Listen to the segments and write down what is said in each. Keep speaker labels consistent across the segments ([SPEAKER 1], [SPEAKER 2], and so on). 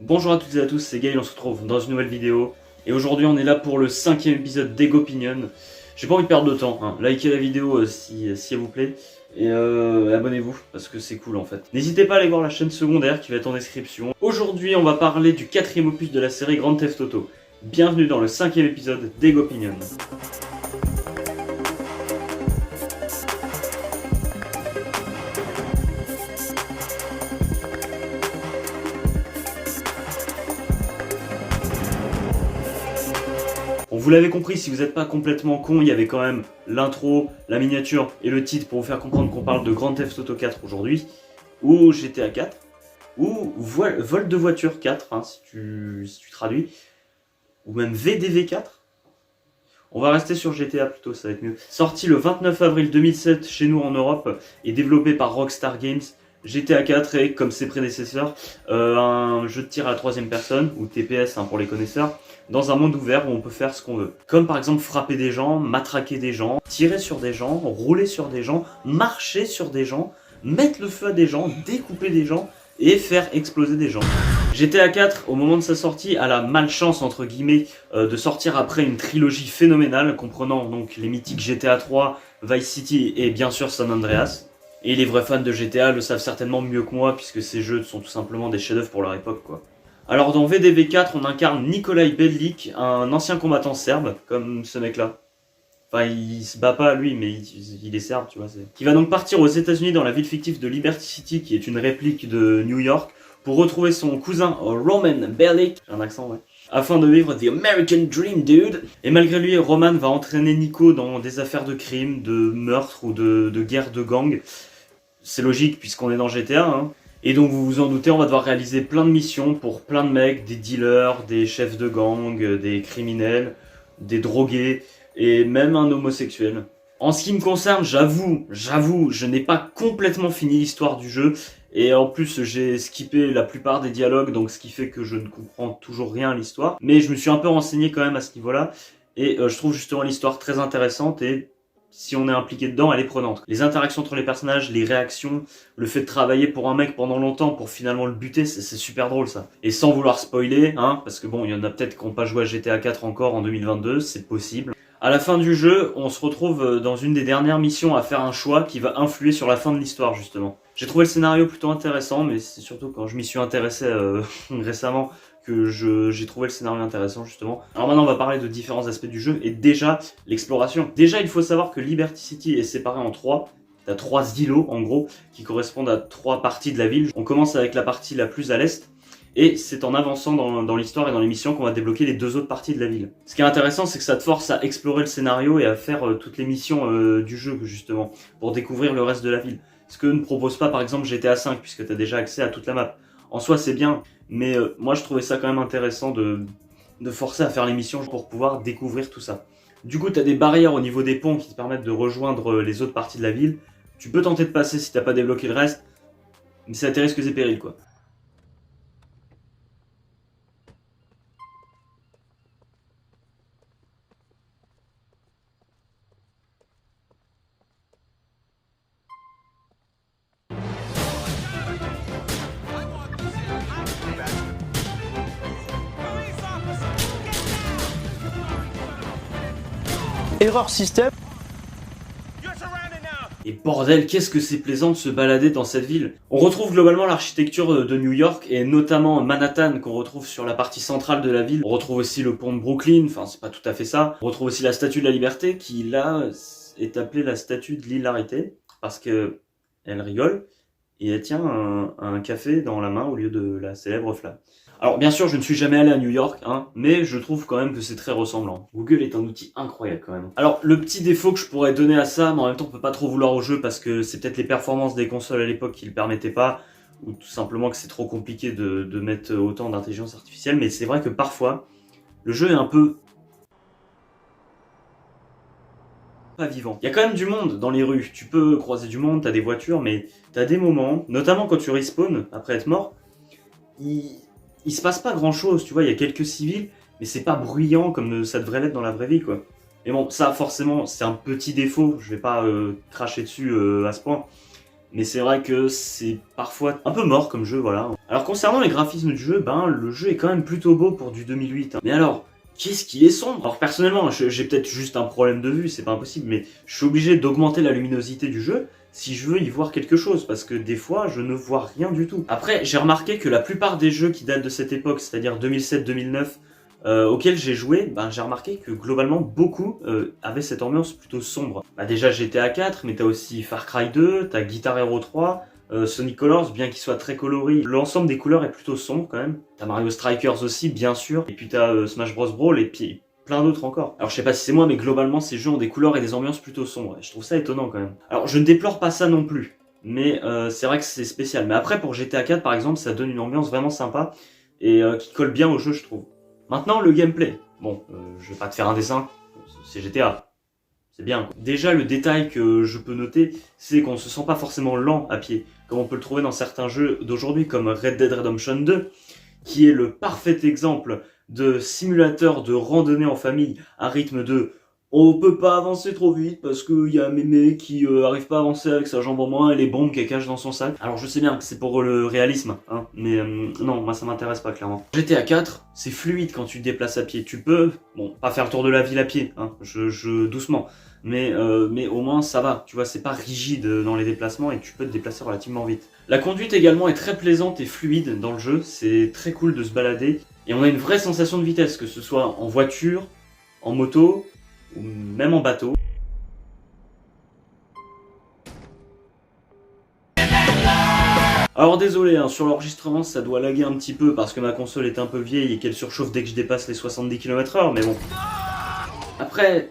[SPEAKER 1] Bonjour à toutes et à tous, c'est Gaël, on se retrouve dans une nouvelle vidéo. Et aujourd'hui on est là pour le 5e épisode d'Egopinion. J'ai pas envie de perdre de temps, hein. Likez la vidéo si elle vous plaît. Et abonnez-vous, parce que c'est cool en fait. N'hésitez pas à aller voir la chaîne secondaire qui va être en description. Aujourd'hui on va parler du 4e opus de la série Grand Theft Auto. Bienvenue dans le 5e épisode d'Egopinion. Bon, vous l'avez compris, si vous n'êtes pas complètement con, il y avait quand même l'intro, la miniature et le titre pour vous faire comprendre qu'on parle de Grand Theft Auto 4 aujourd'hui, ou GTA 4, ou vol de voiture 4, hein, si tu traduis, ou même VDV 4. On va rester sur GTA plutôt, ça va être mieux. Sorti le 29 avril 2007 chez nous en Europe et développé par Rockstar Games, GTA 4 est, comme ses prédécesseurs, un jeu de tir à la troisième personne, ou TPS hein, pour les connaisseurs, dans un monde ouvert où on peut faire ce qu'on veut. Comme par exemple frapper des gens, matraquer des gens, tirer sur des gens, rouler sur des gens, marcher sur des gens, mettre le feu à des gens, découper des gens et faire exploser des gens. GTA 4, au moment de sa sortie, a la malchance entre guillemets de sortir après une trilogie phénoménale comprenant donc les mythiques GTA 3, Vice City et bien sûr San Andreas. Et les vrais fans de GTA le savent certainement mieux que moi puisque ces jeux sont tout simplement des chefs-d'œuvre pour leur époque quoi. Alors dans VDV 4, on incarne Nikolaj Bellic, un ancien combattant serbe comme ce mec-là. Enfin, il se bat pas lui, mais il est serbe, tu vois. Qui va donc partir aux États-Unis dans la ville fictive de Liberty City, qui est une réplique de New York, pour retrouver son cousin Roman Bellic, j'ai un accent, ouais, afin de vivre The American Dream, dude. Et malgré lui, Roman va entraîner Nico dans des affaires de crime, de meurtre ou de guerre de gang. C'est logique puisqu'on est dans GTA, hein. Et donc vous vous en doutez, on va devoir réaliser plein de missions pour plein de mecs, des dealers, des chefs de gang, des criminels, des drogués et même un homosexuel. En ce qui me concerne, j'avoue, je n'ai pas complètement fini l'histoire du jeu et en plus j'ai skippé la plupart des dialogues, donc ce qui fait que je ne comprends toujours rien à l'histoire. Mais je me suis un peu renseigné quand même à ce niveau-là et je trouve justement l'histoire très intéressante et si on est impliqué dedans, elle est prenante. Les interactions entre les personnages, les réactions, le fait de travailler pour un mec pendant longtemps pour finalement le buter, c'est super drôle ça. Et sans vouloir spoiler, hein, parce que bon, il y en a peut-être qui n'ont pas joué à GTA 4 encore en 2022, c'est possible. À la fin du jeu, on se retrouve dans une des dernières missions à faire un choix qui va influer sur la fin de l'histoire justement. J'ai trouvé le scénario plutôt intéressant, mais c'est surtout quand je m'y suis intéressé récemment que j'ai trouvé le scénario intéressant justement. Alors maintenant on va parler de différents aspects du jeu et déjà l'exploration. Déjà il faut savoir que Liberty City est séparé en trois. T'as 3 îlots en gros qui correspondent à 3 parties de la ville. On commence avec la partie la plus à l'est et c'est en avançant dans l'histoire et dans les missions qu'on va débloquer les 2 autres parties de la ville. Ce qui est intéressant c'est que ça te force à explorer le scénario et à faire toutes les missions du jeu justement pour découvrir le reste de la ville. Ce que ne propose pas par exemple GTA 5 puisque t'as déjà accès à toute la map. En soi c'est bien, mais moi je trouvais ça quand même intéressant de forcer à faire les missions pour pouvoir découvrir tout ça. Du coup tu as des barrières au niveau des ponts qui te permettent de rejoindre les autres parties de la ville. Tu peux tenter de passer si t'as pas débloqué le reste, mais c'est à tes risques et périls quoi.
[SPEAKER 2] Erreur système.
[SPEAKER 1] Et bordel, qu'est-ce que c'est plaisant de se balader dans cette ville. On retrouve globalement l'architecture de New York et notamment Manhattan qu'on retrouve sur la partie centrale de la ville. On retrouve aussi le pont de Brooklyn, enfin c'est pas tout à fait ça. On retrouve aussi la statue de la liberté qui là est appelée la statue de l'hilarité parce que elle rigole et elle tient un café dans la main au lieu de la célèbre flamme. Alors bien sûr je ne suis jamais allé à New York, hein, mais je trouve quand même que c'est très ressemblant. Google est un outil incroyable quand même. Alors le petit défaut que je pourrais donner à ça, mais en même temps on peut pas trop vouloir au jeu parce que c'est peut-être les performances des consoles à l'époque qui le permettaient pas, ou tout simplement que c'est trop compliqué de mettre autant d'intelligence artificielle, mais c'est vrai que parfois le jeu est un peu pas vivant. Il y a quand même du monde dans les rues, tu peux croiser du monde, t'as des voitures, mais t'as des moments, notamment quand tu respawns après être mort, il se passe pas grand chose, tu vois, il y a quelques civils, mais c'est pas bruyant comme ça devrait l'être dans la vraie vie, quoi. Mais bon, ça forcément c'est un petit défaut, je vais pas cracher dessus à ce point. Mais c'est vrai que c'est parfois un peu mort comme jeu, voilà. Alors concernant les graphismes du jeu, ben le jeu est quand même plutôt beau pour du 2008. Hein. Mais alors, qu'est-ce qu'il est sombre? Alors personnellement, j'ai peut-être juste un problème de vue, c'est pas impossible, mais je suis obligé d'augmenter la luminosité du jeu si je veux y voir quelque chose, parce que des fois, je ne vois rien du tout. Après, j'ai remarqué que la plupart des jeux qui datent de cette époque, c'est-à-dire 2007-2009, auxquels j'ai joué, ben, j'ai remarqué que globalement beaucoup avaient cette ambiance plutôt sombre. Bah, déjà GTA 4, mais t'as aussi Far Cry 2, t'as Guitar Hero 3, Sonic Colors, bien qu'il soit très coloré, l'ensemble des couleurs est plutôt sombre quand même. T'as Mario Strikers aussi, bien sûr, et puis t'as Smash Bros Brawl, et puis plein d'autres encore. Alors je sais pas si c'est moi, mais globalement ces jeux ont des couleurs et des ambiances plutôt sombres, et je trouve ça étonnant quand même. Alors je ne déplore pas ça non plus, mais c'est vrai que c'est spécial. Mais après pour GTA 4 par exemple, ça donne une ambiance vraiment sympa, et qui colle bien au jeu je trouve. Maintenant, le gameplay. Bon, je vais pas te faire un dessin, c'est GTA. C'est bien. Déjà, le détail que je peux noter, c'est qu'on ne se sent pas forcément lent à pied, comme on peut le trouver dans certains jeux d'aujourd'hui, comme Red Dead Redemption 2, qui est le parfait exemple de simulateur de randonnée en famille à rythme de on peut pas avancer trop vite parce qu'il y a mémé qui arrive pas à avancer avec sa jambe en moins et les bombes qu'elle cache dans son sac. Alors je sais bien que c'est pour le réalisme, hein, mais non, moi ça m'intéresse pas clairement. GTA 4, c'est fluide quand tu te déplaces à pied. Tu peux, bon, pas faire le tour de la ville à pied, hein, doucement, mais au moins ça va. Tu vois, c'est pas rigide dans les déplacements et tu peux te déplacer relativement vite. La conduite également est très plaisante et fluide dans le jeu. C'est très cool de se balader et on a une vraie sensation de vitesse, que ce soit en voiture, en moto ou même en bateau. Alors désolé, hein, sur l'enregistrement ça doit laguer un petit peu parce que ma console est un peu vieille et qu'elle surchauffe dès que je dépasse les 70 km/h, mais bon. Après,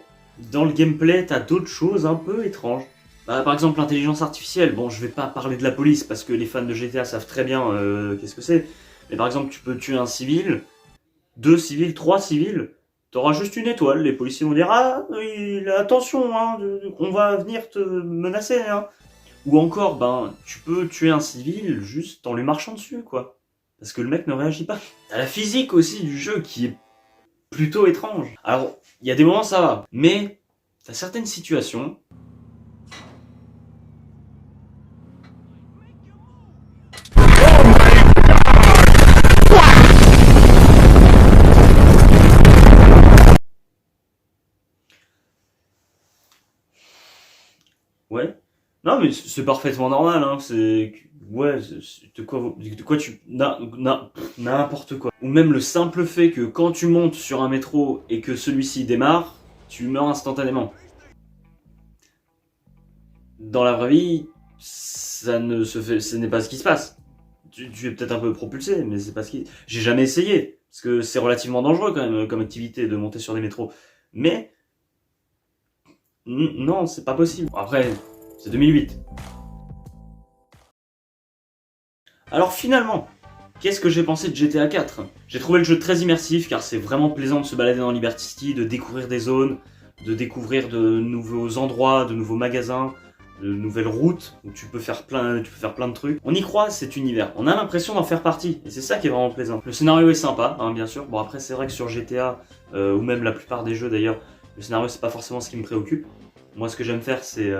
[SPEAKER 1] dans le gameplay, t'as d'autres choses un peu étranges. Bah, par exemple l'intelligence artificielle, bon je vais pas parler de la police parce que les fans de GTA savent très bien qu'est-ce que c'est. Mais par exemple tu peux tuer un civil, 2 civils, 3 civils, t'auras juste une étoile, les policiers vont dire ah attention, hein, on va venir te menacer, hein. Ou encore, ben, tu peux tuer un civil juste en lui marchant dessus, quoi. Parce que le mec ne réagit pas. T'as la physique aussi du jeu qui est plutôt étrange. Alors, il y a des moments ça va, mais t'as certaines situations. Ouais. Non, mais c'est parfaitement normal, hein. C'est. Ouais, de quoi tu. N'importe quoi. Ou même le simple fait que quand tu montes sur un métro et que celui-ci démarre, tu meurs instantanément. Dans la vraie vie, ce n'est pas ce qui se passe. Tu es peut-être un peu propulsé, mais c'est pas ce qui. J'ai jamais essayé, parce que c'est relativement dangereux quand même comme activité de monter sur des métros. Mais. Non, c'est pas possible. Après, c'est 2008. Alors finalement, qu'est-ce que j'ai pensé de GTA 4 ? J'ai trouvé le jeu très immersif car c'est vraiment plaisant de se balader dans Liberty City, de découvrir des zones, de découvrir de nouveaux endroits, de nouveaux magasins, de nouvelles routes où tu peux faire plein de trucs. On y croit cet univers, on a l'impression d'en faire partie et c'est ça qui est vraiment plaisant. Le scénario est sympa, hein, bien sûr. Bon après c'est vrai que sur GTA, ou même la plupart des jeux d'ailleurs, le scénario c'est pas forcément ce qui me préoccupe. Moi ce que j'aime faire c'est...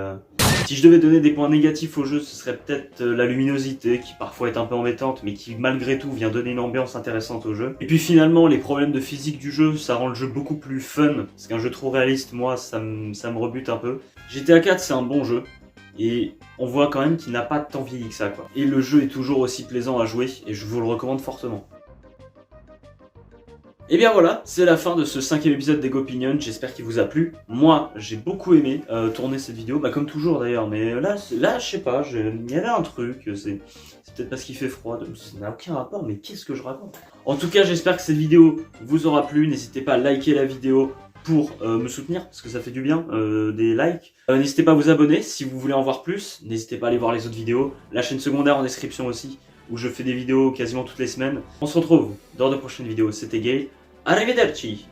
[SPEAKER 1] Si je devais donner des points négatifs au jeu, ce serait peut-être la luminosité qui parfois est un peu embêtante mais qui malgré tout vient donner une ambiance intéressante au jeu. Et puis finalement les problèmes de physique du jeu, ça rend le jeu beaucoup plus fun parce qu'un jeu trop réaliste, moi ça me rebute un peu. GTA 4 c'est un bon jeu et on voit quand même qu'il n'a pas tant vieilli que ça quoi. Et le jeu est toujours aussi plaisant à jouer et je vous le recommande fortement. Et bien voilà, c'est la fin de ce 5e épisode d'Ego Opinion, j'espère qu'il vous a plu. Moi, j'ai beaucoup aimé tourner cette vidéo, bah comme toujours d'ailleurs, mais là je sais pas, il y avait un truc, c'est peut-être parce qu'il fait froid, ça n'a aucun rapport, mais qu'est-ce que je raconte? En tout cas, j'espère que cette vidéo vous aura plu, n'hésitez pas à liker la vidéo pour me soutenir, parce que ça fait du bien, des likes. N'hésitez pas à vous abonner si vous voulez en voir plus, n'hésitez pas à aller voir les autres vidéos, la chaîne secondaire en description aussi, où je fais des vidéos quasiment toutes les semaines. On se retrouve dans de prochaines vidéos, c'était Gay, arrivederci.